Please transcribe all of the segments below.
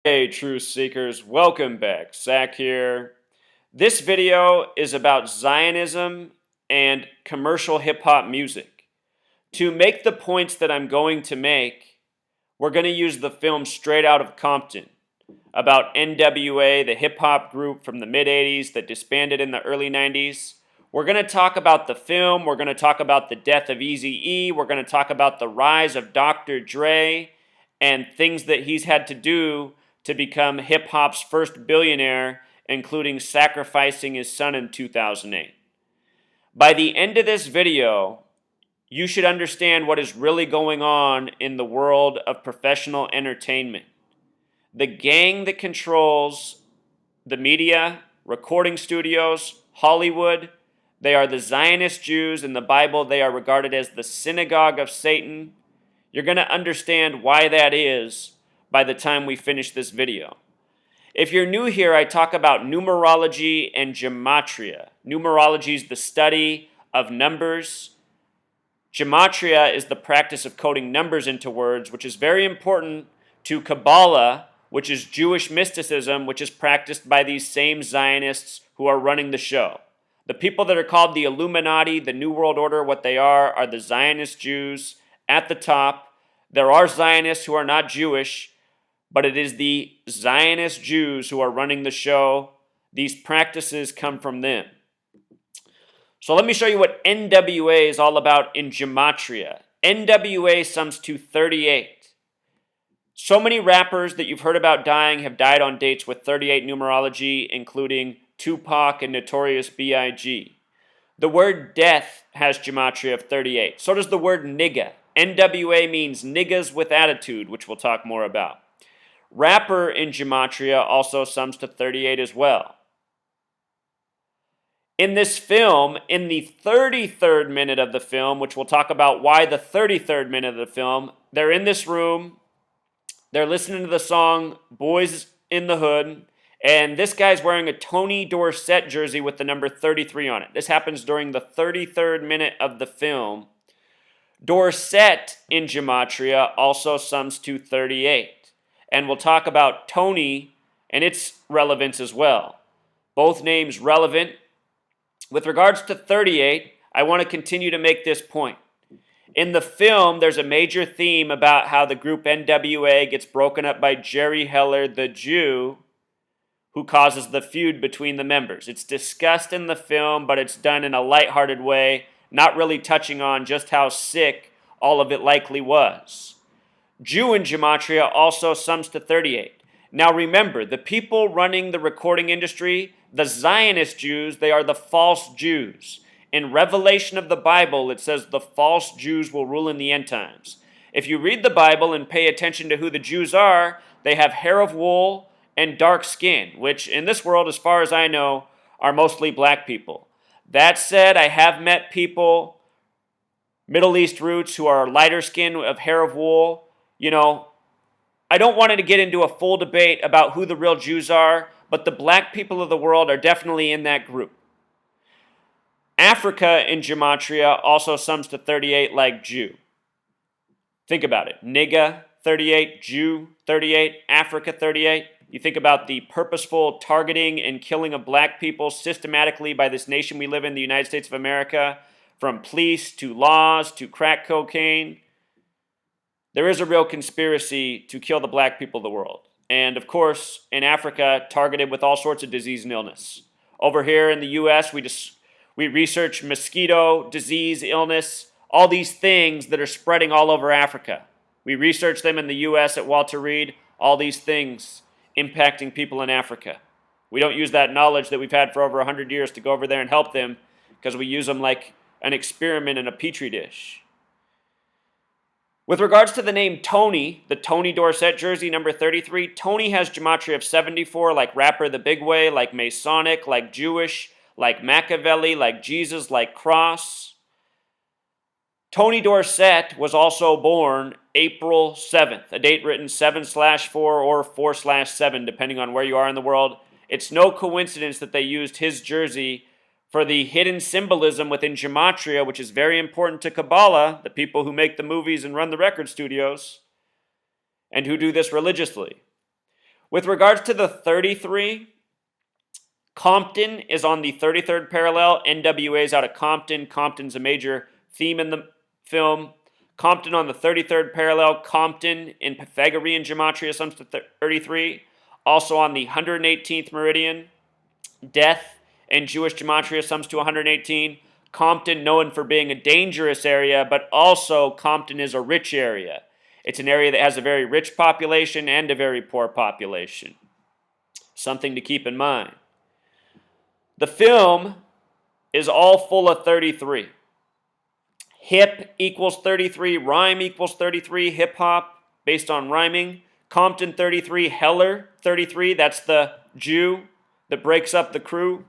Hey, truth seekers, welcome back. Zach here. This video is about Zionism and commercial hip hop music. To make the points that I'm going to make, we're going to use the film Straight Outta Compton about NWA, the hip hop group from the mid 80s that disbanded in the early 90s. We're going to talk about the film, we're going to talk about the death of Eazy-E, we're going to talk about the rise of Dr. Dre and things that he's had to do to become hip hop's first billionaire, including sacrificing his son in 2008. By the end of this video, you should understand what is really going on in the world of professional entertainment. The gang that controls the media, recording studios, Hollywood, they are the Zionist Jews. In the Bible, they are regarded as the synagogue of Satan. You're going to understand why that is by the time we finish this video. If you're new here, I talk about numerology and gematria. Numerology is the study of numbers. Gematria is the practice of coding numbers into words, which is very important to Kabbalah, which is Jewish mysticism, which is practiced by these same Zionists who are running the show. The people that are called the Illuminati, the New World Order, what they are the Zionist Jews at the top. There are Zionists who are not Jewish, but it is the Zionist Jews who are running the show. These practices come from them. So let me show you what NWA is all about in gematria. NWA sums to 38. So many rappers that you've heard about dying have died on dates with 38 numerology, including Tupac and Notorious B.I.G. The word death has gematria of 38. So does the word nigga. NWA means niggas with attitude, which we'll talk more about. Rapper in gematria also sums to 38 as well. In this film, in the 33rd minute of the film, which we'll talk about why the 33rd minute of the film, they're in this room, they're listening to the song Boys in the Hood, and this guy's wearing a Tony Dorsett jersey with the number 33 on it. This happens during the 33rd minute of the film. Dorsett in gematria also sums to 38. And we'll talk about Tony and its relevance as well. Both names relevant. With regards to 38, I want to continue to make this point. In the film, there's a major theme about how the group NWA gets broken up by Jerry Heller, the Jew, who causes the feud between the members. It's discussed in the film, but it's done in a lighthearted way, not really touching on just how sick all of it likely was. Jew in gematria also sums to 38. Now remember, the people running the recording industry, the Zionist Jews, they are the false Jews. In Revelation of the Bible, it says the false Jews will rule in the end times. If you read the Bible and pay attention to who the Jews are, they have hair of wool and dark skin, which in this world, as far as I know, are mostly black people. That said, I have met people, Middle East roots, who are lighter skin of hair of wool. You know, I don't want to get into a full debate about who the real Jews are, but the black people of the world are definitely in that group. Africa in gematria also sums to 38 like Jew. Think about it. Nigga, 38. Jew, 38. Africa, 38. You think about the purposeful targeting and killing of black people systematically by this nation we live in, the United States of America, from police to laws to crack cocaine. There is a real conspiracy to kill the black people of the world. And of course, in Africa, targeted with all sorts of disease and illness. Over here in the U.S., we research mosquito, disease, illness, all these things that are spreading all over Africa. We research them in the U.S. at Walter Reed, all these things impacting people in Africa. We don't use that knowledge that we've had for over 100 years to go over there and help them because we use them like an experiment in a petri dish. With regards to the name Tony, the Tony Dorsett jersey, number 33, Tony has gematria of 74, like Rapper the Big Way, like Masonic, like Jewish, like Machiavelli, like Jesus, like Cross. Tony Dorsett was also born April 7th, a date written 7/4 or 4/7, depending on where you are in the world. It's no coincidence that they used his jersey for the hidden symbolism within gematria, which is very important to Kabbalah, the people who make the movies and run the record studios, and who do this religiously. With regards to the 33, Compton is on the 33rd parallel. NWA is out of Compton. Compton's a major theme in the film. Compton on the 33rd parallel. Compton in Pythagorean gematria sums to 33. Also on the 118th meridian. Death in Jewish gematria sums to 118. Compton known for being a dangerous area, but also Compton is a rich area. It's an area that has a very rich population and a very poor population. Something to keep in mind. The film is all full of 33. Hip equals 33, rhyme equals 33, hip hop based on rhyming. Compton 33, Heller 33, that's the Jew that breaks up the crew.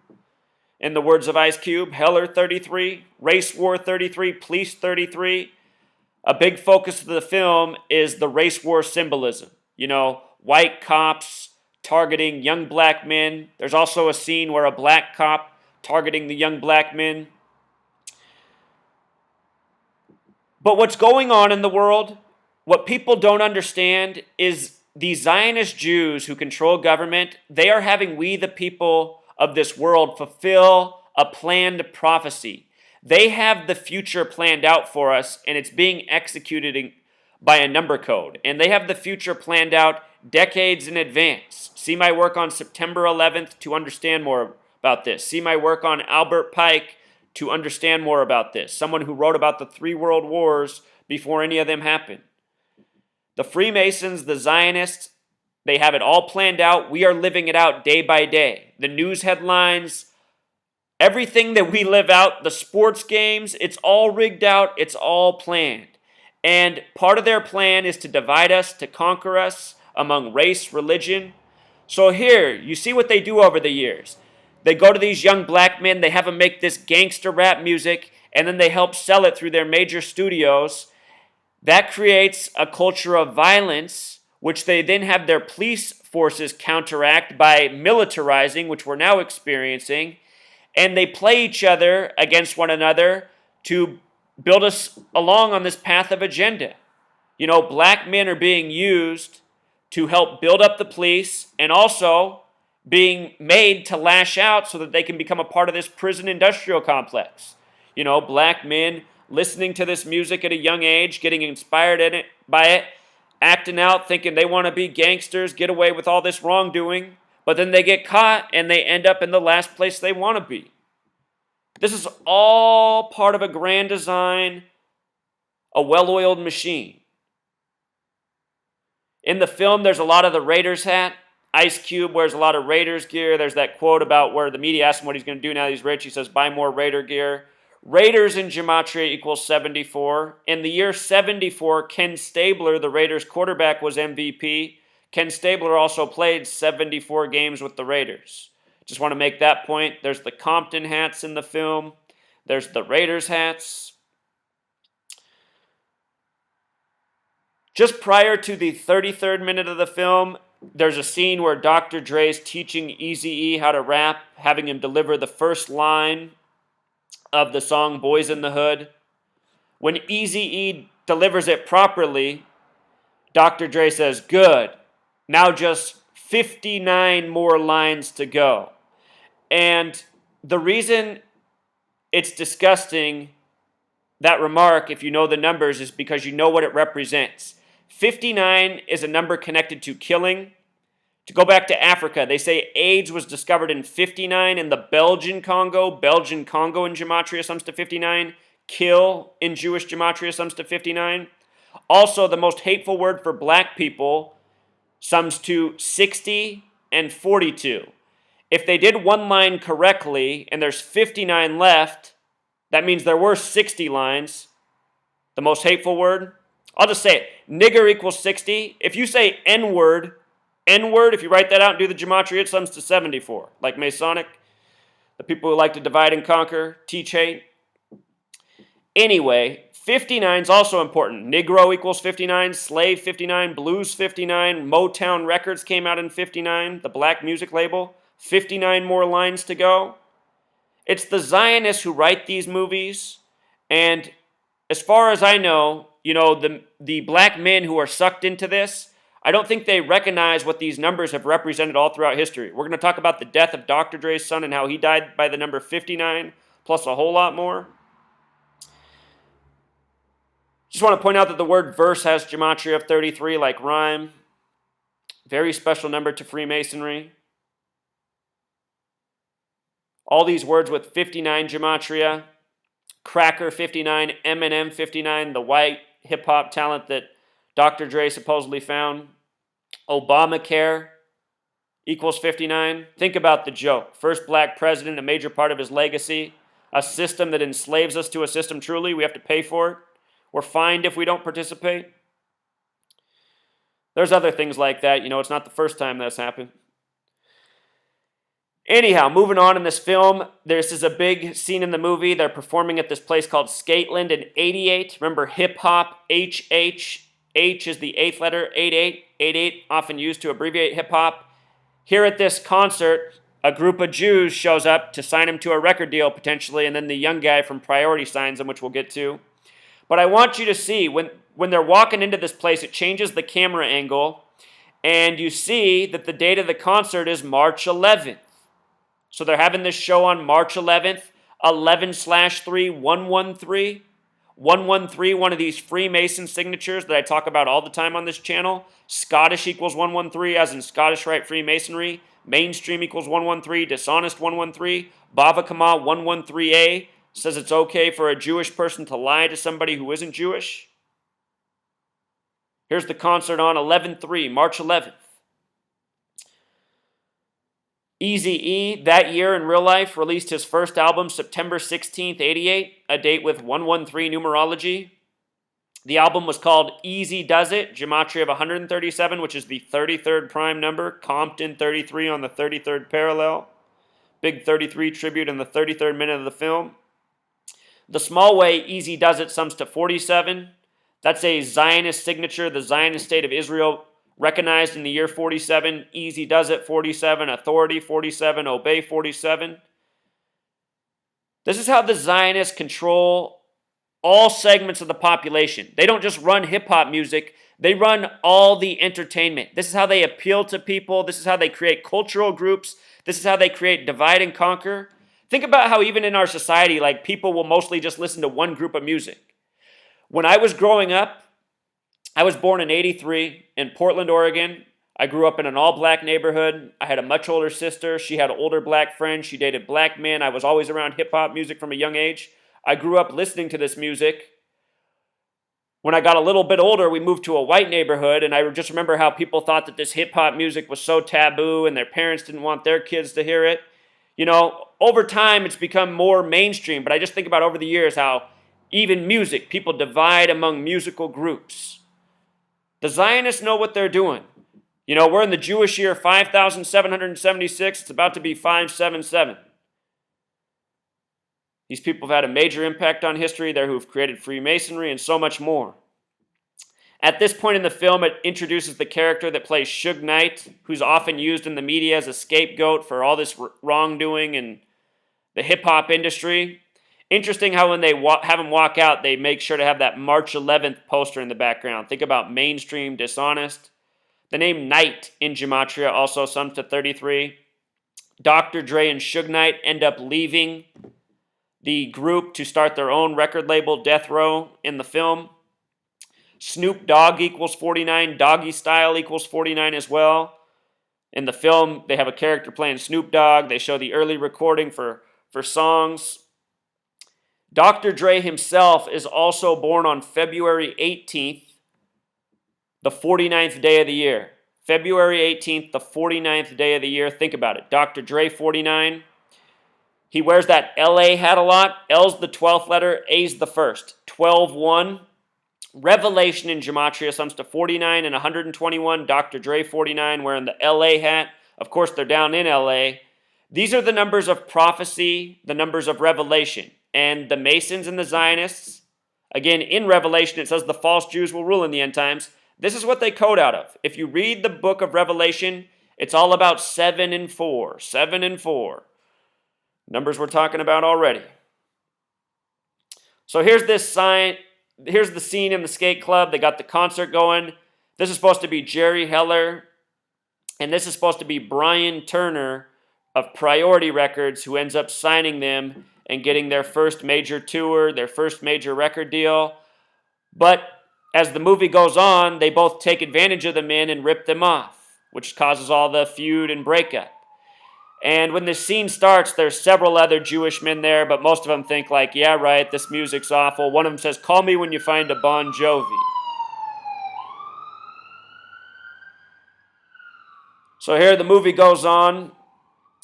In the words of Ice Cube, Heller 33, Race War 33, Police 33. A big focus of the film is the race war symbolism. You know, white cops targeting young black men. There's also a scene where a black cop targeting the young black men. But what's going on in the world, what people don't understand is the Zionist Jews who control government, they are having we the people of this world fulfill a planned prophecy. They have the future planned out for us, and it's being executed by a number code. And they have the future planned out decades in advance. See my work on September 11th to understand more about this. See my work on Albert Pike to understand more about this. Someone who wrote about the 3 world wars before any of them happened. The Freemasons, the Zionists, they have it all planned out. We are living it out day by day. The news headlines, everything that we live out, the sports games, it's all rigged out. It's all planned. And part of their plan is to divide us, to conquer us among race, religion. So here, you see what they do over the years. They go to these young black men, they have them make this gangster rap music, and then they help sell it through their major studios. That creates a culture of violence, which they then have their police forces counteract by militarizing, which we're now experiencing. And they play each other against one another to build us along on this path of agenda. You know, black men are being used to help build up the police and also being made to lash out so that they can become a part of this prison industrial complex. You know, black men listening to this music at a young age, getting inspired by it, acting out, thinking they want to be gangsters, get away with all this wrongdoing, but then they get caught and they end up in the last place they want to be. This is all part of a grand design, a well-oiled machine. In the film, there's a lot of the Raiders hat. Ice Cube wears a lot of Raiders gear. There's that quote about where the media asks him what he's going to do now that he's rich. He says, buy more Raider gear. Raiders in gematria equals 74. In the year 74, Ken Stabler, the Raiders quarterback, was MVP. Ken Stabler also played 74 games with the Raiders. Just want to make that point. There's the Compton hats in the film. There's the Raiders hats. Just prior to the 33rd minute of the film, there's a scene where Dr. Dre's teaching Eazy-E how to rap, having him deliver the first line of the song Boys in the Hood. When Eazy-E delivers it properly, Dr. Dre says, good, now just 59 more lines to go. And the reason it's disgusting, that remark, if you know the numbers, is because you know what it represents. 59 is a number connected to killing. To go back to Africa, they say AIDS was discovered in 59 in the Belgian Congo. Belgian Congo in gematria sums to 59. Kill in Jewish gematria sums to 59. Also, the most hateful word for black people sums to 60 and 42. If they did one line correctly and there's 59 left, that means there were 60 lines. The most hateful word, I'll just say it. Nigger equals 60. If you say N-word, if you write that out and do the gematria, it sums to 74. Like Masonic, the people who like to divide and conquer, teach hate. Anyway, 59 is also important. Negro equals 59, slave 59, blues 59, Motown Records came out in 59, the black music label. 59 more lines to go. It's the Zionists who write these movies, and as far as I know, you know, the black men who are sucked into this I don't think they recognize what these numbers have represented all throughout history. We're going to talk about the death of Dr. Dre's son and how he died by the number 59, plus a whole lot more. Just want to point out that the word verse has gematria of 33 like rhyme. Very special number to Freemasonry. All these words with 59 gematria. Cracker 59, Eminem 59, the white hip-hop talent that Dr. Dre supposedly found. Obamacare equals 59. Think about the joke. First black president, a major part of his legacy. A system that enslaves us to a system truly. We have to pay for it. We're fined if we don't participate. There's other things like that. You know, it's not the first time that's happened. Anyhow, moving on in this film, this is a big scene in the movie. They're performing at this place called Skateland in 88. Remember hip-hop, HH. H is the eighth letter, 88. 88, often used to abbreviate hip-hop. Here at this concert, a group of Jews shows up to sign him to a record deal, potentially, and then the young guy from Priority signs him, which we'll get to. But I want you to see, when they're walking into this place, it changes the camera angle, and you see that the date of the concert is March 11th. So they're having this show on March 11th, 11/3, 113. 113, one of these Freemason signatures that I talk about all the time on this channel. Scottish equals 113, as in Scottish Rite Freemasonry. Mainstream equals 113, dishonest 113. Bava Kama 113A says it's okay for a Jewish person to lie to somebody who isn't Jewish. Here's the concert on 11/3, March 11th. Eazy-E, that year in real life, released his first album September 16th, 88, a date with 113 numerology. The album was called Eazy Does It, gematria of 137, which is the 33rd prime number, Compton 33 on the 33rd parallel. Big 33 tribute in the 33rd minute of the film. The small way Eazy Does It sums to 47. That's a Zionist signature, the Zionist state of Israel recognized in the year 47, Eazy Does It 47, Authority 47, Obey 47. This is how the Zionists control all segments of the population. They don't just run hip-hop music, they run all the entertainment. This is how they appeal to people. This is how they create cultural groups. This is how they create divide and conquer. Think about how even in our society, like people will mostly just listen to one group of music. When I was growing up, I was born in 83 in Portland, Oregon. I grew up in an all-black neighborhood. I had a much older sister. She had older black friends. She dated black men. I was always around hip-hop music from a young age. I grew up listening to this music. When I got a little bit older, we moved to a white neighborhood, and I just remember how people thought that this hip-hop music was so taboo, and their parents didn't want their kids to hear it. You know, over time, it's become more mainstream, but I just think about over the years how even music, people divide among musical groups. The Zionists know what they're doing. You know, we're in the Jewish year 5,776. It's about to be 577. These people have had a major impact on history. They're who've created Freemasonry and so much more. At this point in the film, it introduces the character that plays Suge Knight, who's often used in the media as a scapegoat for all this wrongdoing in the hip-hop industry. Interesting how when they have him walk out, they make sure to have that March 11th poster in the background. Think about mainstream, dishonest. The name Knight in gematria also sums to 33. Dr. Dre and Suge Knight end up leaving the group to start their own record label, Death Row, in the film. Snoop Dogg equals 49. Doggy Style equals 49 as well. In the film, they have a character playing Snoop Dogg. They show the early recording for songs. Dr. Dre himself is also born on February 18th, the 49th day of the year. February 18th, the 49th day of the year. Think about it. Dr. Dre, 49. He wears that LA hat a lot. L's the 12th letter, A's the first. 12-1. Revelation in gematria sums to 49 and 121. Dr. Dre, 49, wearing the LA hat. Of course, they're down in LA. These are the numbers of prophecy, the numbers of revelation. And the Masons and the Zionists, again, in Revelation, it says the false Jews will rule in the end times. This is what they code out of. If you read the book of Revelation, it's all about 7 and 4. 7 and 4. Numbers we're talking about already. So here's this sign. Here's the scene in the skate club. They got the concert going. This is supposed to be Jerry Heller, and this is supposed to be Brian Turner of Priority Records, who ends up signing them and getting their first major tour, their first major record deal. But as the movie goes on, they both take advantage of the men and rip them off, which causes all the feud and breakup. And when this scene starts, there's several other Jewish men there, but most of them think like, yeah, right, this music's awful. One of them says, call me when you find a Bon Jovi. So here the movie goes on.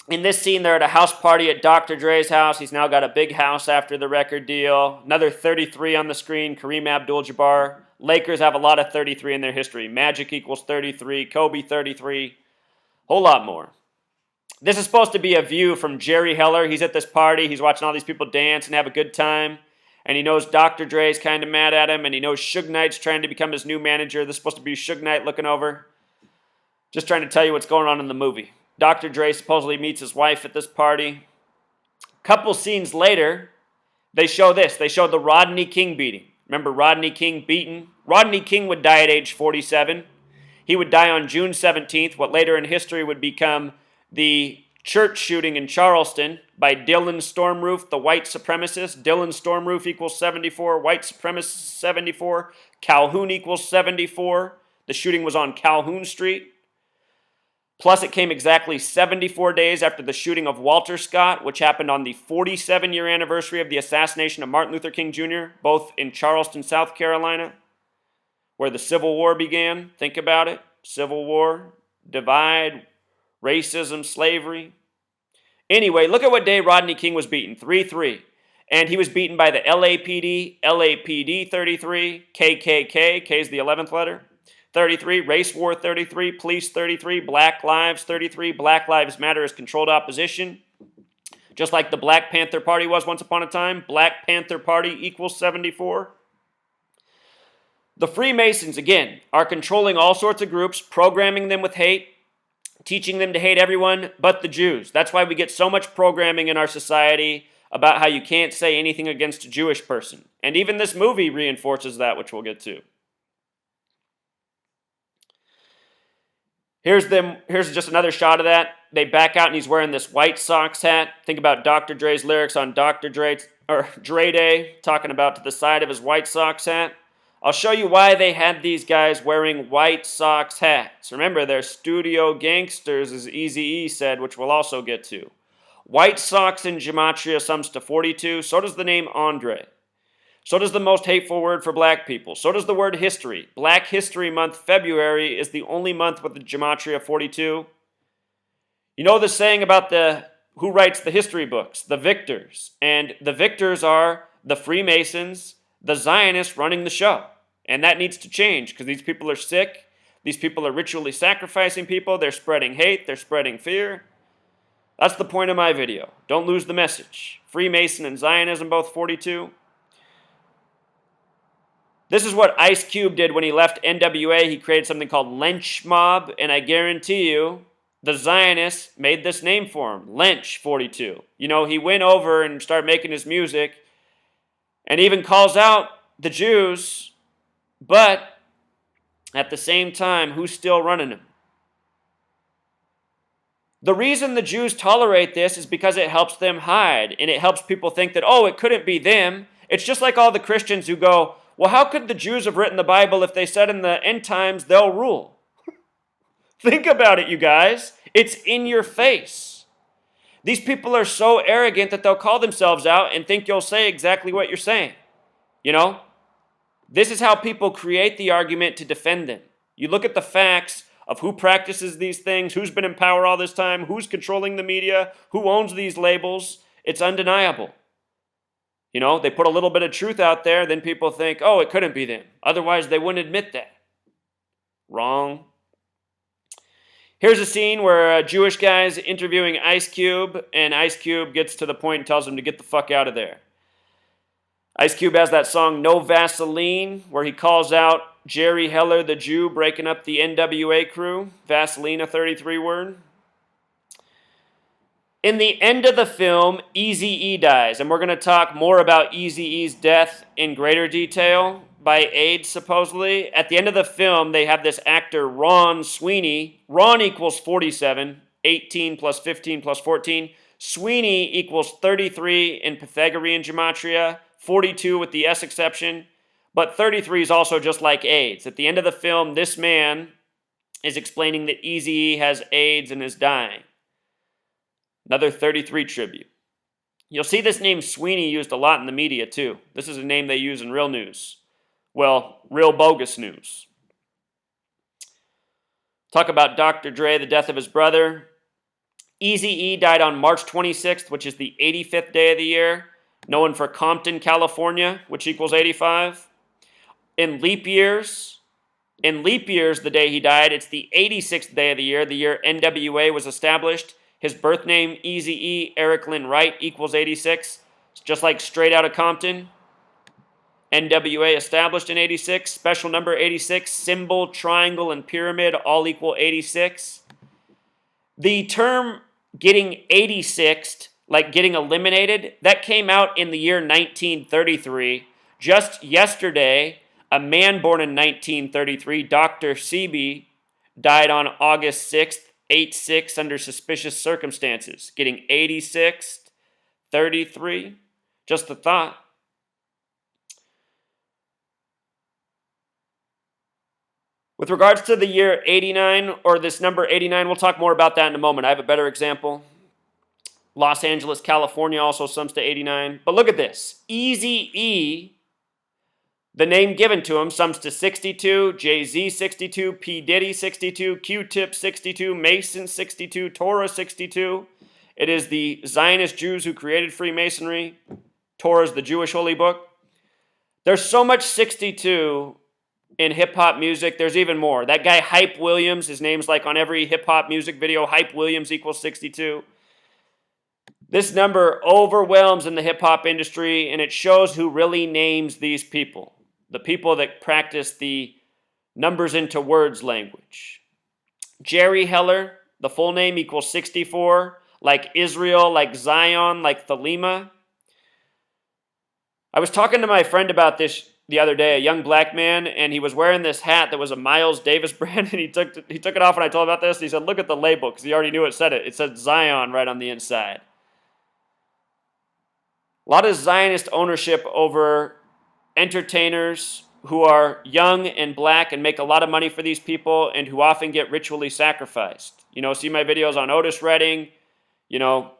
In this scene, they're at a house party at Dr. Dre's house. He's now got a big house after the record deal. Another 33 on the screen, Kareem Abdul-Jabbar. Lakers have a lot of 33 in their history. Magic equals 33, Kobe 33, whole lot more. This is supposed to be a view from Jerry Heller. He's at this party. He's watching all these people dance and have a good time. And he knows Dr. Dre's kind of mad at him. And he knows Suge Knight's trying to become his new manager. This is supposed to be Suge Knight looking over. Just trying to tell you what's going on in the movie. Dr. Dre supposedly meets his wife at this party. Couple scenes later, they show this. They show the Rodney King beating. Remember Rodney King beaten? Rodney King would die at age 47. He would die on June 17th, what later in history would become the church shooting in Charleston by Dylan Stormroof, the white supremacist. Dylan Stormroof equals 74, white supremacist 74, Calhoun equals 74. The shooting was on Calhoun Street. Plus, it came exactly 74 days after the shooting of Walter Scott, which happened on the 47-year anniversary of the assassination of Martin Luther King Jr., both in Charleston, South Carolina, where the Civil War began. Think about it. Civil War, divide, racism, slavery. Anyway, look at what day Rodney King was beaten, 3-3. And he was beaten by the LAPD 33, KKK, K is the 11th letter, 33, Race War 33, Police 33, Black Lives 33, Black Lives Matter is controlled opposition. Just like the Black Panther Party was once upon a time, Black Panther Party equals 74. The Freemasons, again, are controlling all sorts of groups, programming them with hate, teaching them to hate everyone but the Jews. That's why we get so much programming in our society about how you can't say anything against a Jewish person. And even this movie reinforces that, which we'll get to. Here's just another shot of that. They back out and he's wearing this White Sox hat. Think about Dr. Dre's lyrics on Dr. Dre Day, talking about to the side of his White Sox hat. I'll show you why they had these guys wearing White Sox hats. Remember, they're studio gangsters, as Eazy-E said, which we'll also get to. White Sox in gematria sums to 42. So does the name Andre. So does the most hateful word for black people. So does the word history. Black History Month, February, is the only month with the gematria of 42. You know the saying about who writes the history books? The victors. And the victors are the Freemasons, the Zionists running the show. And that needs to change because these people are sick. These people are ritually sacrificing people. They're spreading hate. They're spreading fear. That's the point of my video. Don't lose the message. Freemason and Zionism, both 42. This is what Ice Cube did when he left NWA. He created something called Lynch Mob, and I guarantee you, the Zionists made this name for him, Lynch 42. You know, he went over and started making his music, and even calls out the Jews, but at the same time, who's still running him? The reason the Jews tolerate this is because it helps them hide, and it helps people think that, oh, it couldn't be them. It's just like all the Christians who go, well, how could the Jews have written the Bible if they said in the end times they'll rule? Think about it, you guys. It's in your face. These people are so arrogant that they'll call themselves out and think you'll say exactly what you're saying. You know? This is how people create the argument to defend them. You look at the facts of who practices these things, who's been in power all this time, who's controlling the media, who owns these labels. It's undeniable. You know, they put a little bit of truth out there, then people think, oh, it couldn't be them. Otherwise, they wouldn't admit that. Wrong. Here's a scene where a Jewish guy's interviewing Ice Cube, and Ice Cube gets to the point and tells him to get the fuck out of there. Ice Cube has that song No Vaseline, where he calls out Jerry Heller, the Jew, breaking up the NWA crew. Vaseline, a 33 word. In the end of the film, Eazy-E dies, and we're going to talk more about Eazy-E's death in greater detail. by AIDS, supposedly. At the end of the film, they have this actor, Ron Sweeney. Ron equals 47, 18 plus 15 plus 14. Sweeney equals 33 in Pythagorean gematria, 42 with the S exception. But 33 is also just like AIDS. At the end of the film, this man is explaining that Eazy-E has AIDS and is dying. Another 33 tribute. You'll see this name Sweeney used a lot in the media too. This is a name they use in real news. Well, real bogus news. Talk about Dr. Dre, the death of his brother. Eazy-E died on March 26th, which is the 85th day of the year, known for Compton, California, which equals 85. In leap years, the day he died, it's the 86th day of the year NWA was established. His birth name, Eazy-E, Eric Lynn Wright, equals 86. It's just like straight out of Compton. NWA established in 86. Special number 86. Symbol, triangle, and pyramid all equal 86. The term getting 86th, like getting eliminated, that came out in the year 1933. Just yesterday, a man born in 1933, Dr. Sebi, died on August 6th, 8-6 under suspicious circumstances. Getting 86th, 33, just a thought. With regards to the year 89, or this number 89, we'll talk more about that in a moment. I have a better example. Los Angeles, California also sums to 89. But look at this. Eazy-E, the name given to him, sums to 62, Jay-Z 62, P. Diddy 62, Q-Tip 62, Mason 62, Torah 62. It is the Zionist Jews who created Freemasonry. Torah is the Jewish holy book. There's so much 62 in hip-hop music. There's even more. That guy Hype Williams, his name's like on every hip-hop music video, Hype Williams equals 62. This number overwhelms in the hip-hop industry, and it shows who really names these people. The people that practice the numbers into words language. Jerry Heller, the full name equals 64, like Israel, like Zion, like Thelema. I was talking to my friend about this the other day, a young black man, and he was wearing this hat that was a Miles Davis brand, and he took it off when I told him about this, and he said, look at the label, because he already knew it said it. It said Zion right on the inside. A lot of Zionist ownership over entertainers who are young and black and make a lot of money for these people and who often get ritually sacrificed. You know, see my videos on Otis Redding, you know,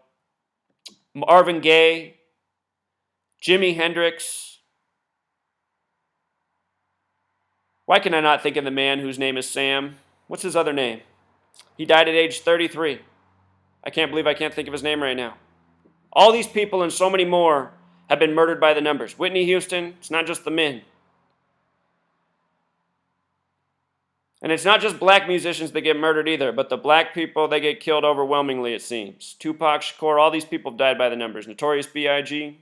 Marvin Gaye, Jimi Hendrix. Why can I not think of the man whose name is Sam? What's his other name? He died at age 33. I can't believe I can't think of his name right now. All these people and so many more have been murdered by the numbers. Whitney Houston, it's not just the men. And it's not just black musicians that get murdered either, but the black people, they get killed overwhelmingly, it seems. Tupac Shakur, all these people have died by the numbers. Notorious B.I.G.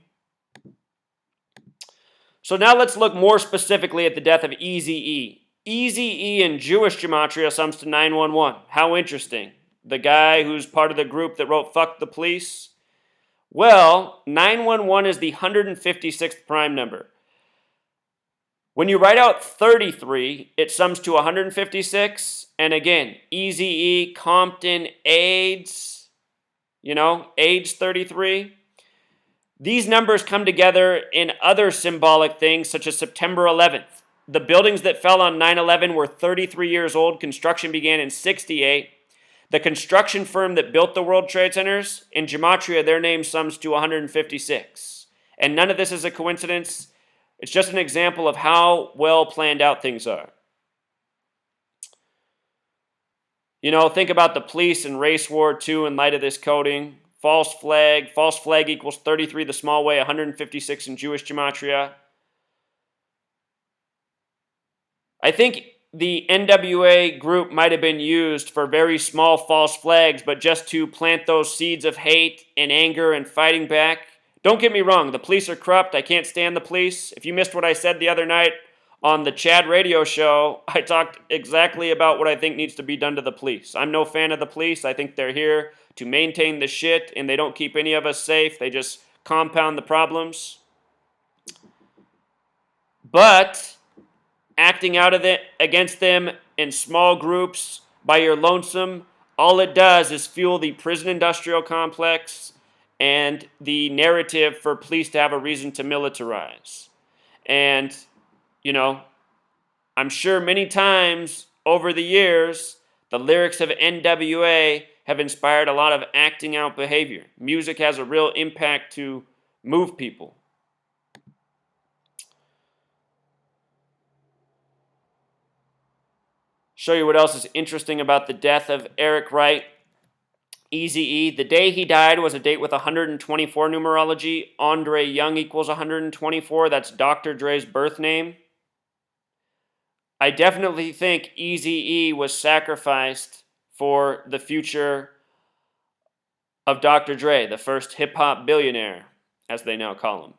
So now let's look more specifically at the death of Eazy-E. Eazy-E in Jewish gematria sums to 911. How interesting. The guy who's part of the group that wrote Fuck the Police. Well, 911 is the 156th prime number. When you write out 33, it sums to 156. And again, Eazy-E, Compton, AIDS, AIDS 33. These numbers come together in other symbolic things, such as September 11th. The buildings that fell on 9/11 were 33 years old. Construction began in 68. The construction firm that built the World Trade Centers, in gematria, their name sums to 156. And none of this is a coincidence. It's just an example of how well planned out things are. Think about the police and race war too in light of this coding. False flag equals 33 the small way, 156 in Jewish gematria. I think the NWA group might have been used for very small false flags, but just to plant those seeds of hate and anger and fighting back. Don't get me wrong, the police are corrupt. I can't stand the police. If you missed what I said the other night on the Chad radio show, I talked exactly about what I think needs to be done to the police. I'm no fan of the police. I think they're here to maintain the shit, and they don't keep any of us safe. They just compound the problems. But acting out of it against them in small groups by your lonesome, all it does is fuel the prison industrial complex and the narrative for police to have a reason to militarize. And, you know, I'm sure many times over the years, the lyrics of NWA have inspired a lot of acting out behavior. Music has a real impact to move people. Show you what else is interesting about the death of Eric Wright. Eazy-E, the day he died was a date with 124 numerology. Andre Young equals 124. That's Dr. Dre's birth name. I definitely think Eazy-E was sacrificed for the future of Dr. Dre, the first hip-hop billionaire, as they now call him.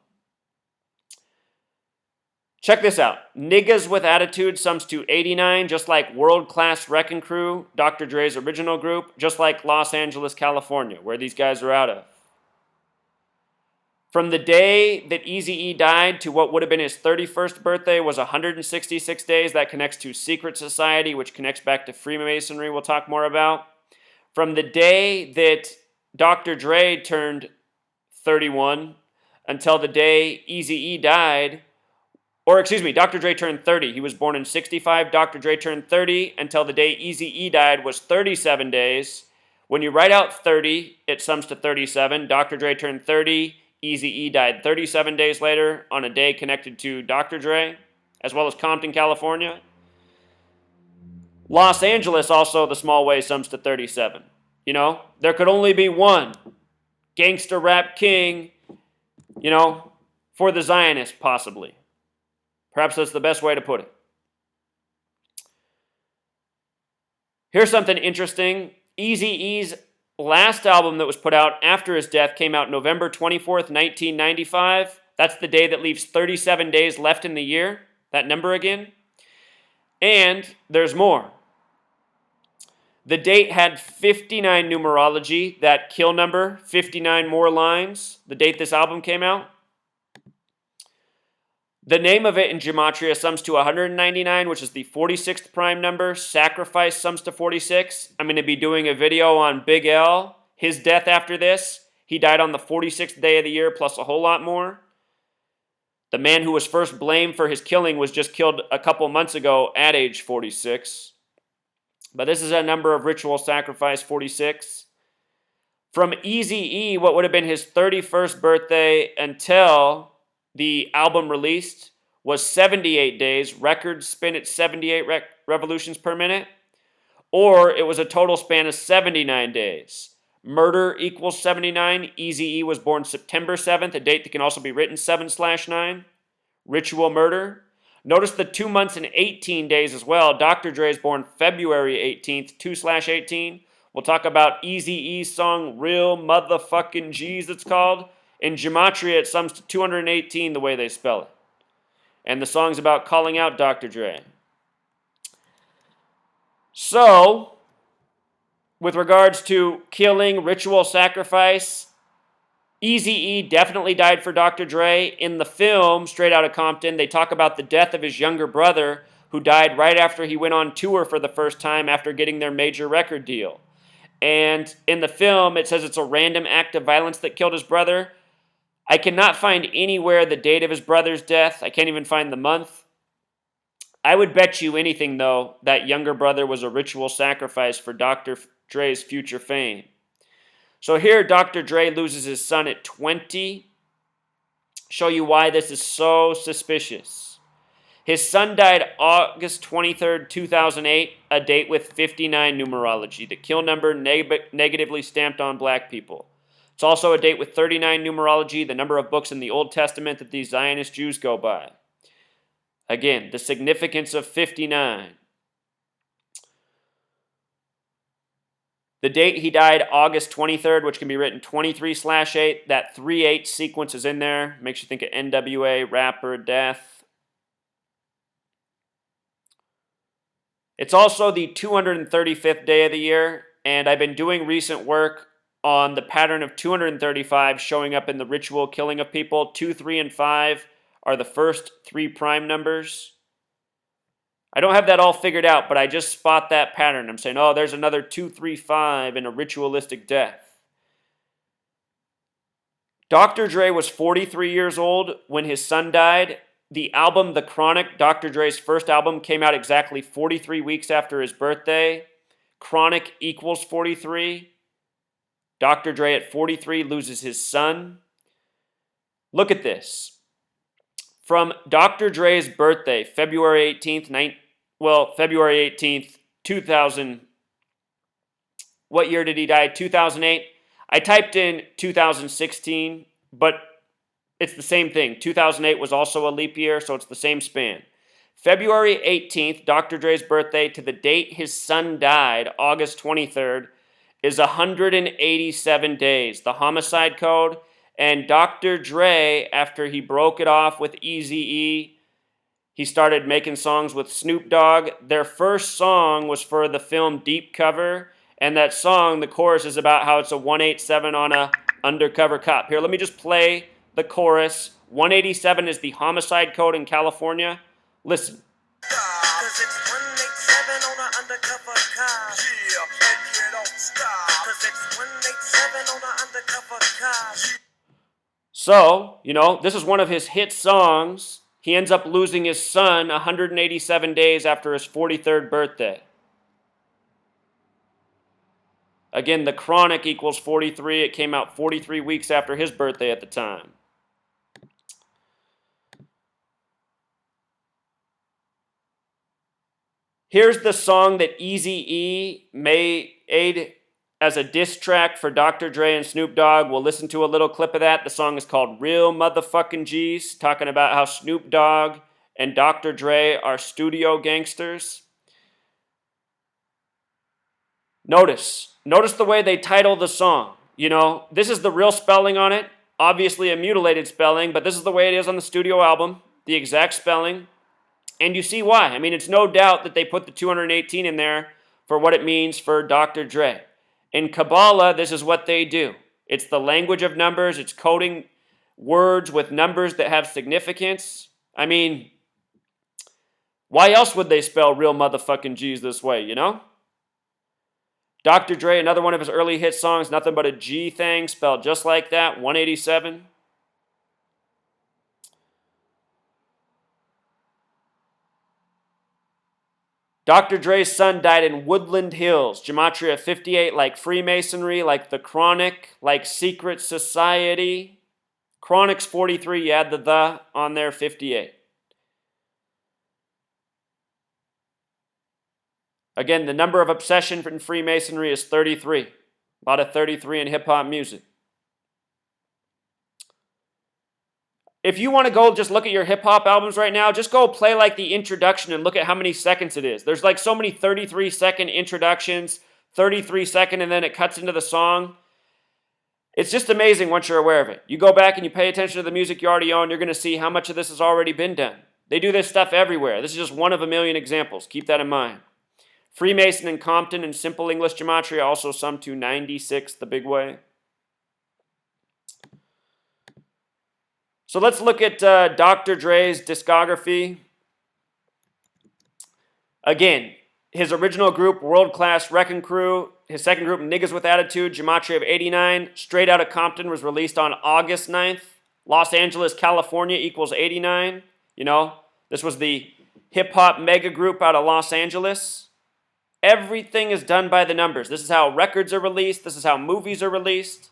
Check this out. Niggas with Attitude sums to 89, just like World Class Wrecking Crew, Dr. Dre's original group, just like Los Angeles, California, where these guys are out of. From the day that Eazy-E died to what would have been his 31st birthday was 166 days. That connects to Secret Society, which connects back to Freemasonry, we'll talk more about. From the day that Dr. Dre turned 31 until the day Eazy-E died, Dr. Dre turned 30. He was born in 65. Dr. Dre turned 30 until the day Eazy-E died was 37 days. When you write out 30, it sums to 37. Dr. Dre turned 30. Eazy-E died 37 days later on a day connected to Dr. Dre, as well as Compton, California. Los Angeles also, the small way, sums to 37. You know, there could only be one gangster rap king, you know, for the Zionists, possibly. Perhaps that's the best way to put it. Here's something interesting. Eazy-E's last album that was put out after his death came out November 24th, 1995. That's the day that leaves 37 days left in the year. That number again. And there's more. The date had 59 numerology, that kill number, 59 more lines, the date this album came out. The name of it in Gematria sums to 199, which is the 46th prime number. Sacrifice sums to 46. I'm going to be doing a video on Big L, his death after this. He died on the 46th day of the year, plus a whole lot more. The man who was first blamed for his killing was just killed a couple months ago at age 46. But this is a number of ritual sacrifice, 46. From Eazy-E, what would have been his 31st birthday until the album released was 78 days. Records spin at 78 revolutions per minute. Or it was a total span of 79 days. Murder equals 79. Eazy-E was born September 7th, a date that can also be written 7/9. Ritual murder. Notice the 2 months and 18 days as well. Dr. Dre is born February 18th, 2/18. We'll talk about Eazy-E's song, Real Motherfucking G's, it's called. In Gematria, it sums to 218 the way they spell it. And the song's about calling out Dr. Dre. So, with regards to killing, ritual sacrifice, Eazy-E definitely died for Dr. Dre. In the film, Straight Outta Compton, they talk about the death of his younger brother, who died right after he went on tour for the first time after getting their major record deal. And in the film, it says it's a random act of violence that killed his brother. I cannot find anywhere the date of his brother's death. I can't even find the month. I would bet you anything, though, that younger brother was a ritual sacrifice for Dr. Dre's future fame. So here, Dr. Dre loses his son at 20. Show you why this is so suspicious. His son died August 23rd, 2008, a date with 59 numerology, the kill number negatively stamped on black people. It's also a date with 39 numerology, the number of books in the Old Testament that these Zionist Jews go by. Again, the significance of 59. The date he died, August 23rd, which can be written 23/8. That 3/8 sequence is in there. Makes you think of NWA, rapper, death. It's also the 235th day of the year, and I've been doing recent work on the pattern of 235 showing up in the ritual killing of people. 2, 3, and 5 are the first 3 prime numbers. I don't have that all figured out, but I just spot that pattern. I'm saying, oh, there's another 235 in a ritualistic death. Dr. Dre was 43 years old when his son died. The album The Chronic, Dr. Dre's first album, came out exactly 43 weeks after his birthday. Chronic equals 43. Dr. Dre at 43 loses his son. Look at this. From Dr. Dre's birthday, February 18th, February 18th, 2000. What year did he die? 2008. I typed in 2016, but it's the same thing. 2008 was also a leap year, so it's the same span. February 18th, Dr. Dre's birthday, to the date his son died, August 23rd, is 187 days. The homicide code. And Dr. Dre, after he broke it off with Eazy-E, he started making songs with Snoop Dogg. Their first song was for the film Deep Cover, and that song, the chorus, is about how it's a 187 on a undercover cop. Here, let me just play the chorus. 187 is the homicide code in California. Listen. Cause it's 187 on an undercover cop. Yeah, and you don't stop. Cause it's 187 on an undercover cop. So, this is one of his hit songs. He ends up losing his son 187 days after his 43rd birthday. Again, The Chronic equals 43. It came out 43 weeks after his birthday at the time. Here's the song that Eazy-E made as a diss track for Dr. Dre and Snoop Dogg. We'll listen to a little clip of that. The song is called Real Motherfucking G's, talking about how Snoop Dogg and Dr. Dre are studio gangsters. Notice the way they title the song. This is the real spelling on it. Obviously a mutilated spelling, but this is the way it is on the studio album. The exact spelling. And you see why. I mean, it's no doubt that they put the 218 in there for what it means for Dr. Dre. In Kabbalah, this is what they do. It's the language of numbers. It's coding words with numbers that have significance. I mean, why else would they spell real motherfucking G's this way, Dr. Dre, another one of his early hit songs, nothing but a G thing, spelled just like that, 187. Dr. Dre's son died in Woodland Hills, gematria 58, like Freemasonry, like The Chronic, like Secret Society. Chronic's 43, you add the on there, 58. Again, the number of obsession in Freemasonry is 33. A lot of 33 in hip-hop music. If you want to go just look at your hip-hop albums right now, just go play like the introduction and look at how many seconds it is. There's like so many 33-second introductions, 33-second, and then it cuts into the song. It's just amazing once you're aware of it. You go back and you pay attention to the music you already own, you're going to see how much of this has already been done. They do this stuff everywhere. This is just one of a million examples. Keep that in mind. Freemason and Compton and Simple English Gematria also sum to 96 the big way. So let's look at Dr. Dre's discography. Again, his original group, World Class Wrecking Crew. His second group, Niggas with Attitude, gematria of 89. Straight Outta Compton was released on August 9th. Los Angeles, California equals 89. This was the hip-hop mega group out of Los Angeles. Everything is done by the numbers. This is how records are released. This is how movies are released.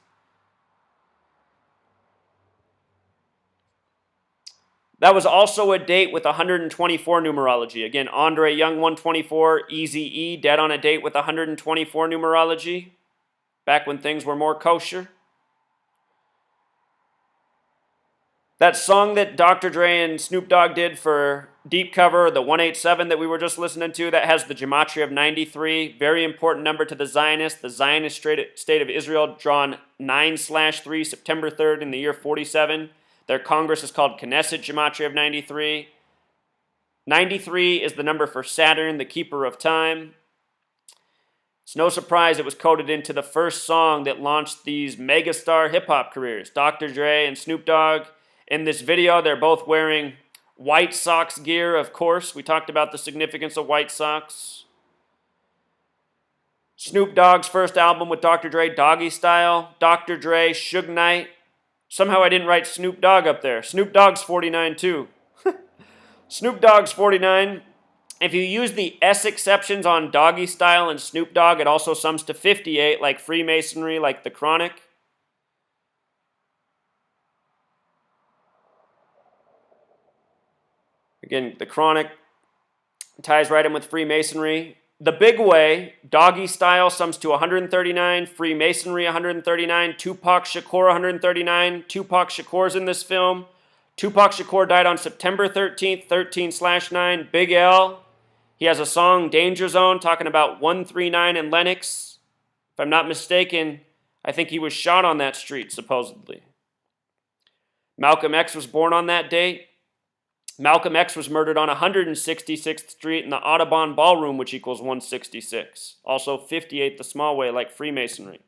That was also a date with 124 numerology. Again, Andre Young 124, Eazy-E dead on a date with 124 numerology. Back when things were more kosher. That song that Dr. Dre and Snoop Dogg did for Deep Cover, the 187 that we were just listening to, that has the gematria of 93. Very important number to the Zionists. The Zionist state of Israel drawn 9/3, September 3rd in the year 47. Their Congress is called Knesset, gematria of 93. 93 is the number for Saturn, the keeper of time. It's no surprise it was coded into the first song that launched these megastar hip-hop careers. Dr. Dre and Snoop Dogg. In this video, they're both wearing White Sox gear, of course. We talked about the significance of White Sox. Snoop Dogg's first album with Dr. Dre, Doggy Style. Dr. Dre, Suge Knight. Somehow I didn't write Snoop Dogg up there. Snoop Dogg's 49 too. Snoop Dogg's 49. If you use the S exceptions on Doggy Style and Snoop Dogg, it also sums to 58, like Freemasonry, like The Chronic. Again, The Chronic ties right in with Freemasonry. The Big Way, Doggy Style sums to 139, Freemasonry 139, Tupac Shakur 139. Tupac Shakur's in this film. Tupac Shakur died on September 13th, 13/9. Big L. He has a song, Danger Zone, talking about 139 in Lenox. If I'm not mistaken, I think he was shot on that street, supposedly. Malcolm X was born on that date. Malcolm X was murdered on 166th Street in the Audubon Ballroom, which equals 166. Also 58 the small way, like Freemasonry.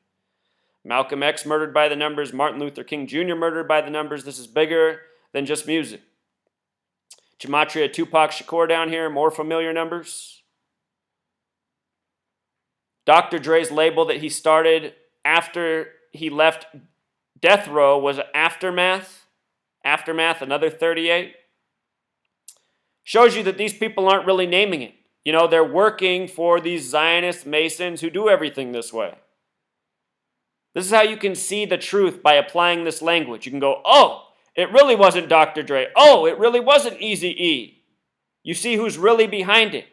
Malcolm X murdered by the numbers. Martin Luther King Jr. murdered by the numbers. This is bigger than just music. Gematria Tupac Shakur down here, more familiar numbers. Dr. Dre's label that he started after he left Death Row was Aftermath. Aftermath, another 38. Shows you that these people aren't really naming it. You know, they're working for these Zionist Masons who do everything this way. This is how you can see the truth by applying this language. You can go, oh, it really wasn't Dr. Dre. Oh, it really wasn't Eazy-E. You see who's really behind it,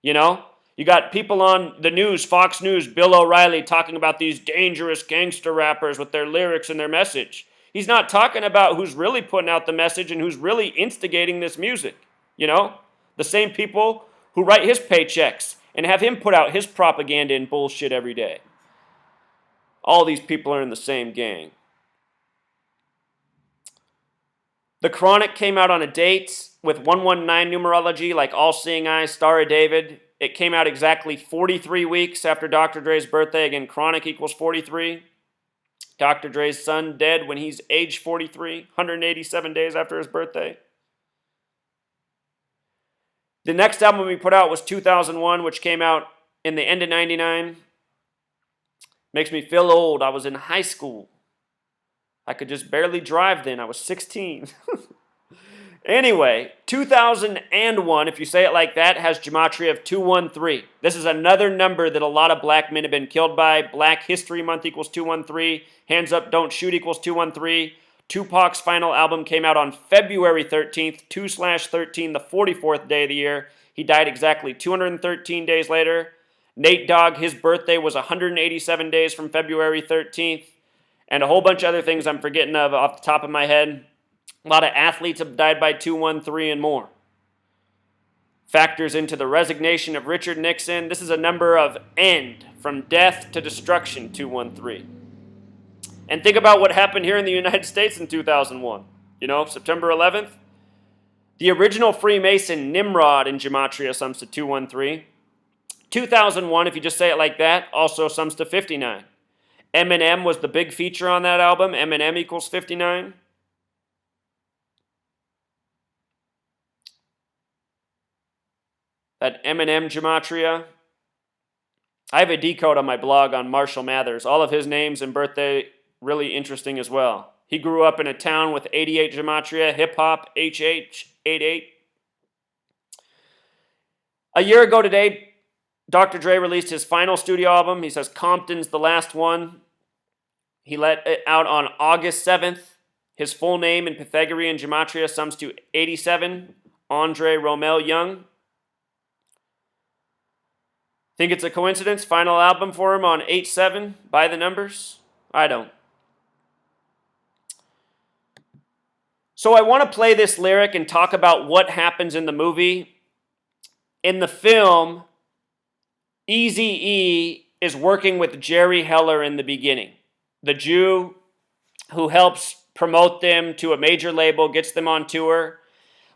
you know? You got people on the news, Fox News, Bill O'Reilly, talking about these dangerous gangster rappers with their lyrics and their message. He's not talking about who's really putting out the message and who's really instigating this music, you know? The same people who write his paychecks and have him put out his propaganda and bullshit every day. All these people are in the same gang. The Chronic came out on a date with 119 numerology, like All Seeing Eyes, Star of David. It came out exactly 43 weeks after Dr. Dre's birthday. Again, Chronic equals 43. Dr. Dre's son dead when he's age 43, 187 days after his birthday. The next album we put out was 2001, which came out in the end of 99. Makes me feel old. I was in high school. I could just barely drive then. I was 16. Anyway, 2001, if you say it like that, has gematria of 213. This is another number that a lot of black men have been killed by. Black History Month equals 213. Hands Up, Don't Shoot equals 213. Tupac's final album came out on February 13th, 2/13, the 44th day of the year. He died exactly 213 days later. Nate Dogg, his birthday was 187 days from February 13th. And a whole bunch of other things I'm forgetting of off the top of my head. A lot of athletes have died by 213 and more. Factors into the resignation of Richard Nixon. This is a number of end, from death to destruction, 213. And think about what happened here in the United States in 2001. You know, September 11th. The original Freemason, Nimrod, in gematria sums to 213. 2001, if you just say it like that, also sums to 59. Eminem was the big feature on that album. Eminem equals 59. That Eminem gematria. I have a decode on my blog on Marshall Mathers. All of his names and birthday really interesting as well. He grew up in a town with 88 gematria, hip-hop, HH88. A year ago today, Dr. Dre released his final studio album. He says Compton's the last one. He let it out on August 7th. His full name in Pythagorean gematria sums to 87, Andre Romel Young. Think it's a coincidence? Final album for him on 8/7 by the numbers? I don't. So I want to play this lyric and talk about what happens in the movie. In the film, Eazy-E is working with Jerry Heller in the beginning. The Jew who helps promote them to a major label, gets them on tour.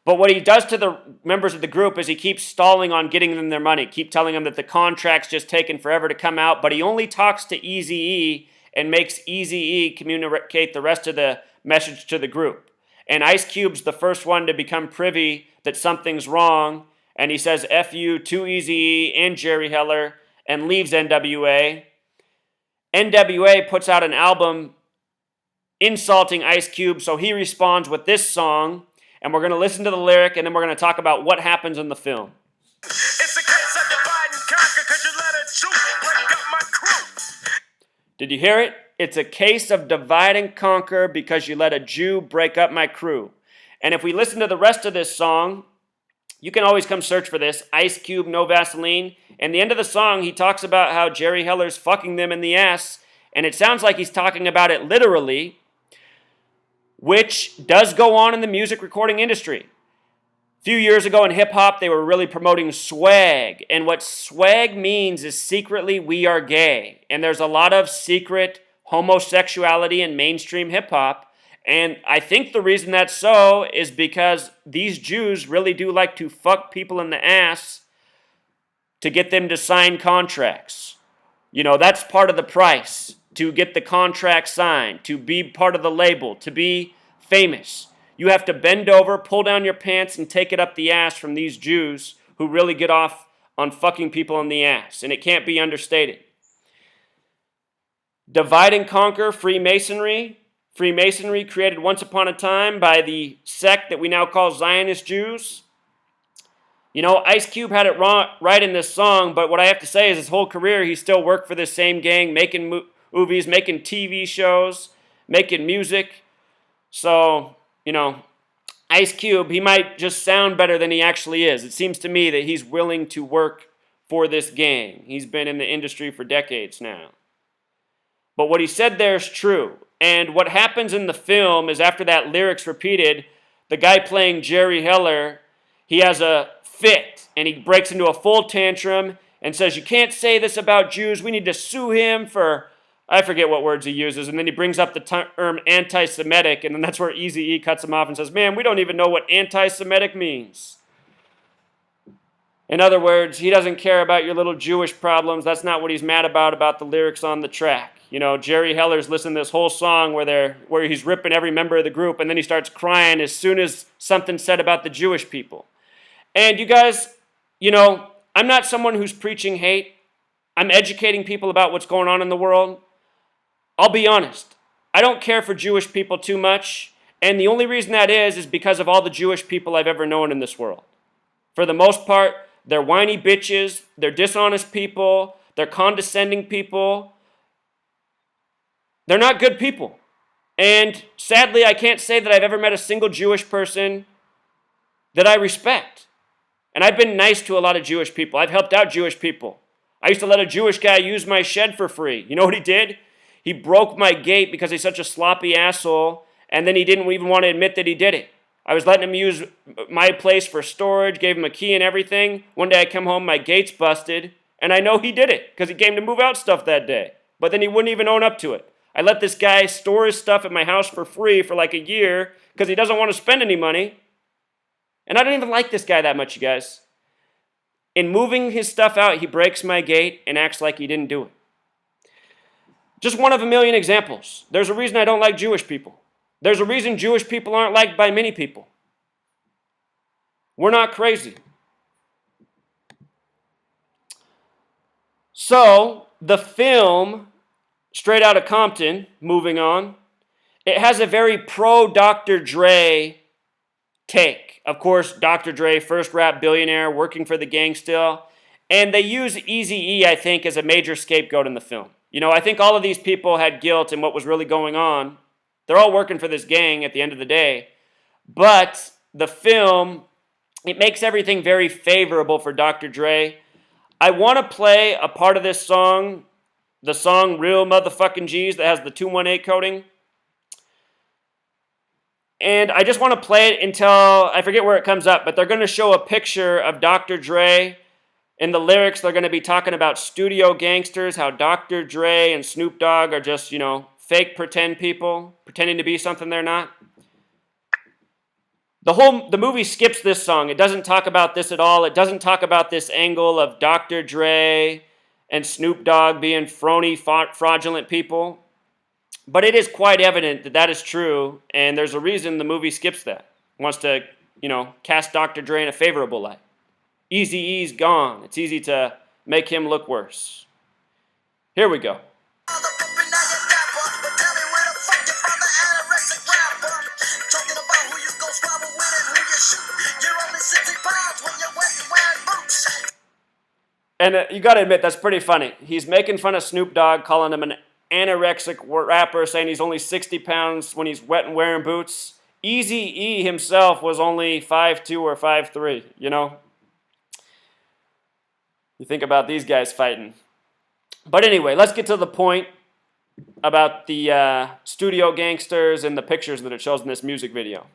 But what he does to the members of the group is he keeps stalling on getting them their money, keep telling them that the contract's just taking forever to come out, but he only talks to Eazy-E and makes Eazy-E communicate the rest of the message to the group. And Ice Cube's the first one to become privy that something's wrong, and he says F you to Eazy-E and Jerry Heller and leaves NWA. NWA puts out an album insulting Ice Cube, so he responds with this song, and we're going to listen to the lyric, and then we're going to talk about what happens in the film. It's a case of divide and conquer, 'cause you let a Jew break up my crew. Did you hear it? It's a case of divide and conquer because you let a Jew break up my crew. And if we listen to the rest of this song, you can always come search for this, Ice Cube, No Vaseline. And the end of the song, he talks about how Jerry Heller's fucking them in the ass, and it sounds like he's talking about it literally, which does go on in the music recording industry. A few years ago in hip-hop, they were really promoting swag, and what swag means is secretly we are gay, and there's a lot of secret homosexuality in mainstream hip-hop, and I think the reason that's so is because these Jews really do like to fuck people in the ass to get them to sign contracts. You know, that's part of the price, to get the contract signed, to be part of the label, to be famous. You have to bend over, pull down your pants, and take it up the ass from these Jews who really get off on fucking people in the ass, and it can't be understated. Divide and conquer, Freemasonry. Freemasonry created once upon a time by the sect that we now call Zionist Jews. You know, Ice Cube had it right in this song, but what I have to say is his whole career, he still worked for this same gang, making movies, making TV shows, making music. So, you know, Ice Cube, he might just sound better than he actually is. It seems to me that he's willing to work for this gang. He's been in the industry for decades now. But what he said there is true. And what happens in the film is after that lyric's repeated, the guy playing Jerry Heller, he has a fit, and he breaks into a full tantrum and says, you can't say this about Jews, we need to sue him for, I forget what words he uses, and then he brings up the term anti-Semitic, and then that's where Eazy-E cuts him off and says, man, we don't even know what anti-Semitic means. In other words, he doesn't care about your little Jewish problems. That's not what he's mad about the lyrics on the track. You know, Jerry Heller's listening to this whole song where he's ripping every member of the group, and then he starts crying as soon as something's said about the Jewish people. And you guys, you know, I'm not someone who's preaching hate. I'm educating people about what's going on in the world. I'll be honest. I don't care for Jewish people too much. And the only reason that is because of all the Jewish people I've ever known in this world. For the most part, they're whiny bitches. They're dishonest people. They're condescending people. They're not good people. And sadly, I can't say that I've ever met a single Jewish person that I respect. And I've been nice to a lot of Jewish people. I've helped out Jewish people. I used to let a Jewish guy use my shed for free. You know what he did? He broke my gate because he's such a sloppy asshole, and then he didn't even want to admit that he did it. I was letting him use my place for storage, gave him a key and everything. One day I come home, my gate's busted, and I know he did it because he came to move out stuff that day. But then he wouldn't even own up to it. I let this guy store his stuff at my house for free for like a year because he doesn't want to spend any money. And I don't even like this guy that much, you guys. In moving his stuff out, he breaks my gate and acts like he didn't do it. Just one of a million examples. There's a reason I don't like Jewish people. There's a reason Jewish people aren't liked by many people. We're not crazy. So, the film, Straight Outta Compton, moving on, it has a very pro-Dr. Dre take. Of course, Dr. Dre, first rap billionaire, working for the gang still. And they use Eazy-E, I think, as a major scapegoat in the film. You know, I think all of these people had guilt in what was really going on. They're all working for this gang at the end of the day. But the film, it makes everything very favorable for Dr. Dre. I want to play a part of this song, the song Real Motherfucking G's that has the 218 coding. And I just want to play it until, I forget where it comes up, but they're going to show a picture of Dr. Dre. In the lyrics, they're going to be talking about studio gangsters, how Dr. Dre and Snoop Dogg are just, you know, fake pretend people, pretending to be something they're not. The movie skips this song. It doesn't talk about this at all. It doesn't talk about this angle of Dr. Dre and Snoop Dogg being phony, fraudulent people. But it is quite evident that that is true, and there's a reason the movie skips that. Wants to, cast Dr. Dre in a favorable light. Eazy-E's gone. It's easy to make him look worse. Here we go. And you got to admit, that's pretty funny. He's making fun of Snoop Dogg, calling him an anorexic rapper, saying he's only 60 pounds when he's wet and wearing boots. Eazy-E himself was only 5'2 or 5'3, You think about these guys fighting. But anyway, let's get to the point about the studio gangsters and the pictures that it shows in this music video.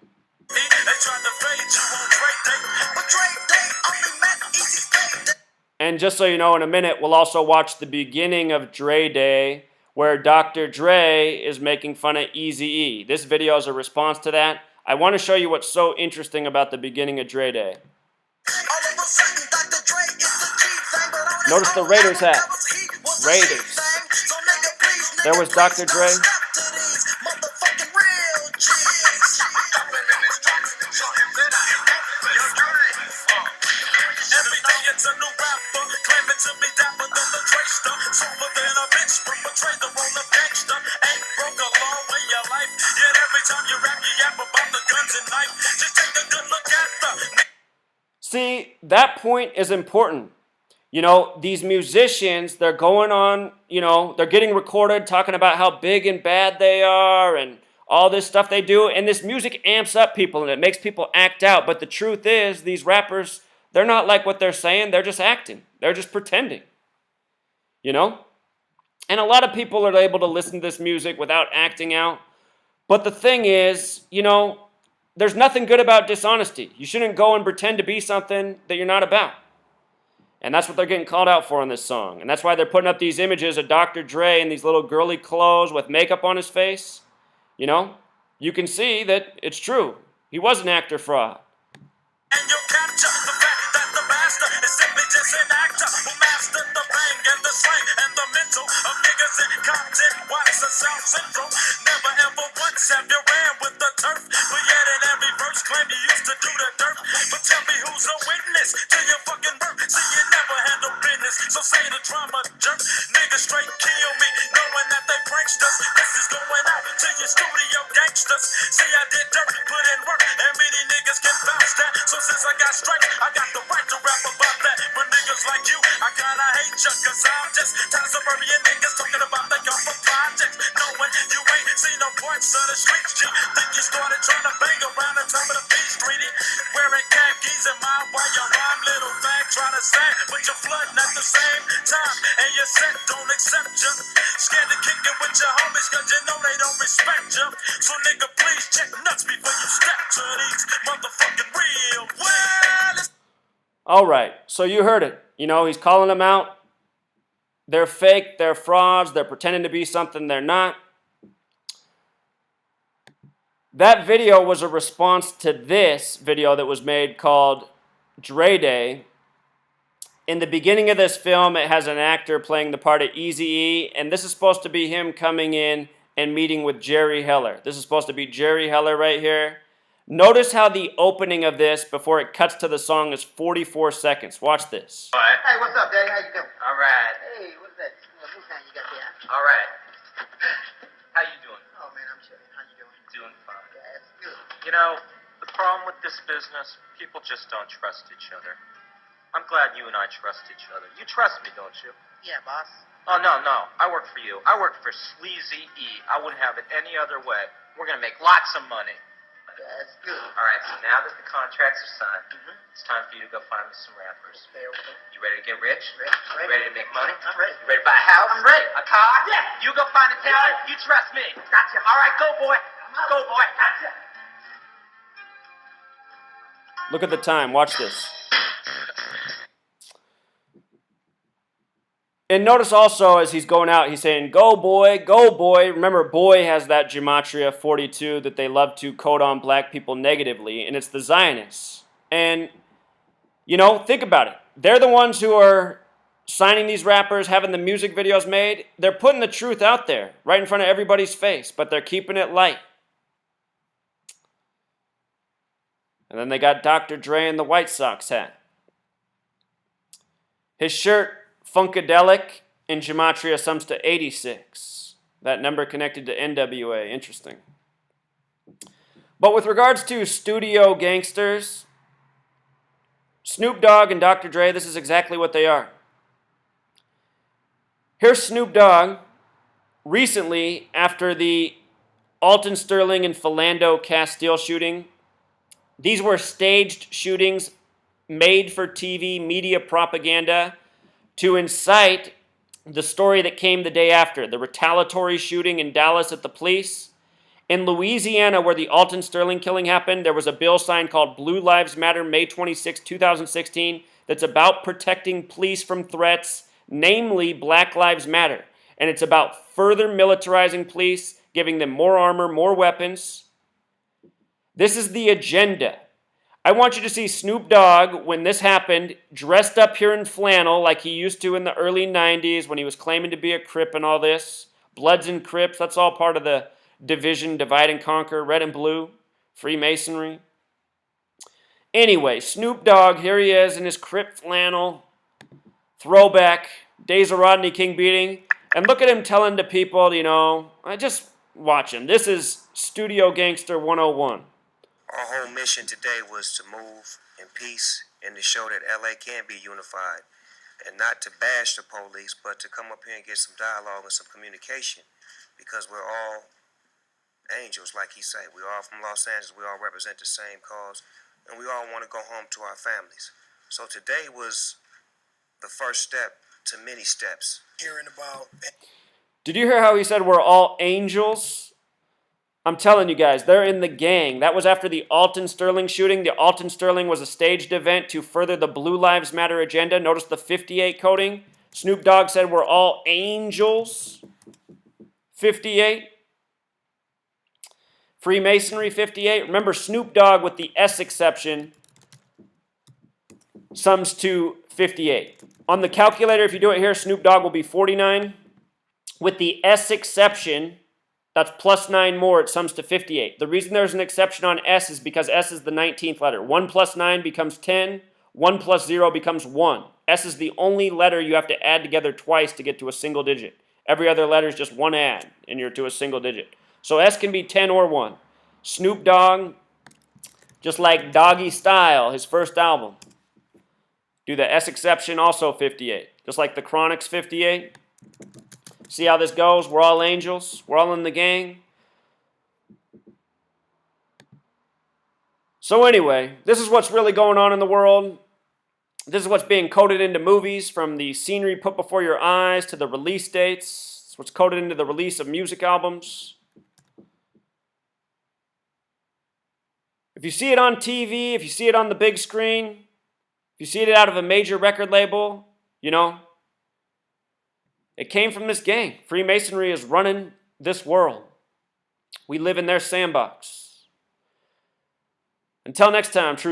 And just so you know, in a minute, we'll also watch the beginning of Dre Day, where Dr. Dre is making fun of Eazy-E. This video is a response to that. I want to show you what's so interesting about the beginning of Dre Day. Notice the Raiders hat. Raiders. There was Dr. Dre. See, that point is important. These musicians, they're going on, they're getting recorded talking about how big and bad they are and all this stuff they do. And this music amps up people and it makes people act out. But the truth is, these rappers, they're not like what they're saying. They're just acting. They're just pretending. And a lot of people are able to listen to this music without acting out. But the thing is, there's nothing good about dishonesty. You shouldn't go and pretend to be something that you're not about. And that's what they're getting called out for in this song. And that's why they're putting up these images of Dr. Dre in these little girly clothes with makeup on his face. You can see that it's true. He was an actor fraud. And you'll capture the fact that the master is simply just an actor who mastered the bang and the slang and the mental of niggas in Compton. What's the South Central? Never ever once have you ran with the turf. But yet in every verse claim you used to do the dirt. But tell me who's a witness to your fucking work. See, you never handle business. So say the drama jerk. Niggas straight kill me, knowing that they pranksters. This is going out to your studio gangsters. See, I did dirt, put in work, and many niggas can vouch that. So since I got straight, I got the right to rap about that. But niggas like you, I kinda hate you, cause I'm just tired of suburban niggas talking about they come from projects. Knowing you ain't seen no parts of the streets, G. Think you started trying to bang around the top of the beach, streety. Wearing khakis in my while your rhyme, little fag, trying to sag, but you're flooding at the same time. And your set don't accept you. Scared to kick it with your homies, cause you know they don't respect you. So nigga, please check nuts before you step to these motherfucking real. All right, so you heard it. He's calling them out. They're fake, they're frauds, they're pretending to be something they're not. That video was a response to this video that was made called Dre Day. In the beginning of this film, it has an actor playing the part of Eazy-E, and this is supposed to be him coming in and meeting with Jerry Heller. This is supposed to be Jerry Heller right here. Notice how the opening of this, before it cuts to the song, is 44 seconds. Watch this. All right. Hey, what's up, Daddy? How you doing? All right. Hey, what's that? Who's that you got there? All right. How you doing? Oh, man, I'm chilling. How you doing? Doing fine. That's good. The problem with this business, people just don't trust each other. I'm glad you and I trust each other. You trust me, don't you? Yeah, boss. Oh, no. I work for you. I work for Sleazy-E. I wouldn't have it any other way. We're going to make lots of money. That's good. All right, so now that the contracts are signed, it's time for you to go find me some rappers. Okay. You ready to get rich? Ready. You ready to make money? I'm ready. You ready to buy a house? I'm ready. A car? Yeah. You go find a talent. You trust me. Gotcha. All right, go, boy. Go, boy. Gotcha. Look at the time. Watch this. And notice also as he's going out, he's saying, go boy, go boy. Remember, boy has that gematria 42 that they love to code on black people negatively, and it's the Zionists. And, think about it. They're the ones who are signing these rappers, having the music videos made, they're putting the truth out there right in front of everybody's face, but they're keeping it light. And then they got Dr. Dre in the White Sox hat. His shirt, Funkadelic, in gematria sums to 86. That number connected to NWA. Interesting. But with regards to studio gangsters, Snoop Dogg and Dr. Dre, this is exactly what they are. Here's Snoop Dogg recently after the Alton Sterling and Philando Castile shooting. These were staged shootings made for TV media propaganda to incite the story that came the day after, the retaliatory shooting in Dallas at the police. In Louisiana, where the Alton Sterling killing happened, there was a bill signed called Blue Lives Matter, May 26, 2016, that's about protecting police from threats, namely Black Lives Matter. And it's about further militarizing police, giving them more armor, more weapons. This is the agenda. I want you to see Snoop Dogg, when this happened, dressed up here in flannel like he used to in the early 90s when he was claiming to be a Crip and all this. Bloods and Crips, that's all part of the division, divide and conquer, red and blue, Freemasonry. Anyway, Snoop Dogg, here he is in his Crip flannel, throwback, days of Rodney King beating, and look at him telling the people, I just watch him. This is Studio Gangster 101. Our whole mission today was to move in peace and to show that LA can be unified, and not to bash the police, but to come up here and get some dialogue and some communication, because we're all angels, like he said. We're all from Los Angeles. We all represent the same cause, and we all want to go home to our families. So today was the first step to many steps. Hearing about... Did you hear how he said we're all angels? I'm telling you guys, they're in the gang. That was after the Alton Sterling shooting. The Alton Sterling was a staged event to further the Blue Lives Matter agenda. Notice the 58 coding. Snoop Dogg said we're all angels. 58. Freemasonry, 58. Remember, Snoop Dogg with the S exception sums to 58. On the calculator, if you do it here, Snoop Dogg will be 49. With the S exception, that's plus 9 more, it sums to 58. The reason there's an exception on S is because S is the 19th letter. 1 plus 9 becomes 10. 1 plus 0 becomes 1. S is the only letter you have to add together twice to get to a single digit. Every other letter is just one add, and you're to a single digit. So S can be 10 or 1. Snoop Dogg, just like Doggy Style, his first album. Do the S exception, also 58. Just like the Chronic's 58. See how this goes? We're all angels. We're all in the gang. So anyway, this is what's really going on in the world. This is what's being coded into movies, from the scenery put before your eyes to the release dates. It's what's coded into the release of music albums. If you see it on TV, if you see it on the big screen, if you see it out of a major record label, it came from this gang. Freemasonry is running this world. We live in their sandbox. Until next time, true